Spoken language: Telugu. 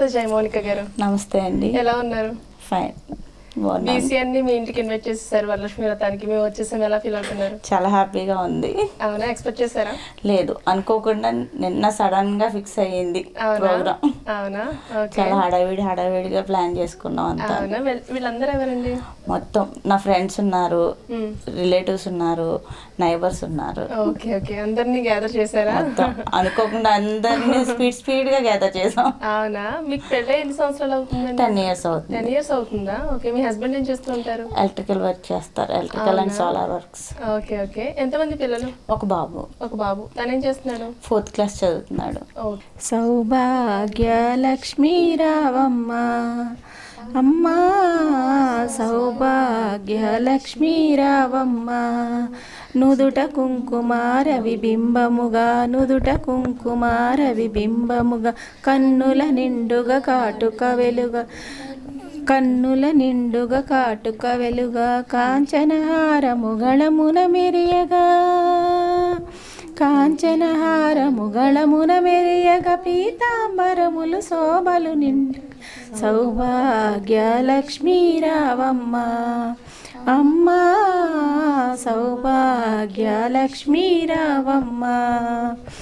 నమస్తే జయమౌనిక గారు. నమస్తే అండి. ఎలా ఉన్నారు? ఫైన్. బీసీ అన్ని మీ ఇంటికి ఇన్వైట్ చేసేసారు వరలక్ష్మి వ్రతానికి. మేము వచ్చేసాం. ఎలా ఫీల్ అవుతున్నారు? చాలా హ్యాపీగా ఉంది. అవునా, ఎక్స్పెక్ట్ చేశారా? లేదు, అనుకోకుండా నిన్న సడన్ గా ఫిక్స్ అయ్యింది ప్రోగ్రామ్. అవునా, చాలా హడావిడిగా ప్లాన్ చేసుకున్నాం అంతా. అవునా, వీళ్ళందరూ ఎవరండి? మొత్తం నా ఫ్రెండ్స్ ఉన్నారు, రిలేటివ్స్ ఉన్నారు, నైబర్స్ ఉన్నారు. ఓకే ఓకే, అందరినీ గ్యాదర్ చేశారా? మొత్తం అనుకోకుండా అందరినీ స్పీడ్ గా గ్యాదర్ చేసాం. అవునా, మీకు పెళ్ళి ఎన్ని సంవత్సరాలు అవుతుందండి? 10 years అవుతుంది. 10 years అవుతుందా? ఓకే, మీ హస్బెండ్ ఏం చేస్తూ ఉంటారు? ఎలక్ట్రికల్ వర్క్ చేస్తారు, electrical and solar works. Okay okay, ఎంతమంది పిల్లలు? ఒక బాబు. తనేం చేస్తున్నాడు? 4th class చదువుతున్నాడు. సౌభాగ్య లక్ష్మీ రావమ్మ అమ్మా, సౌభాగ్య లక్ష్మీ రావమ్మ, నుదుట కుంకుమార విబింబముగా, నుదుట కుమార విబింబముగా, కన్నుల నిండుగా కాటుక వెలుగా, కన్నుల నిండుగా కాటుక వెలుగా, కాంచనహారము గళమున మెరియగా, కాంచనహారము గళమున మెరియగా, పీతాంబరములు శోభలు నిండు, సౌభాగ్య లక్ష్మీ రావమ్మ అమ్మా, సౌభాగ్య లక్ష్మీ రావమ్మ.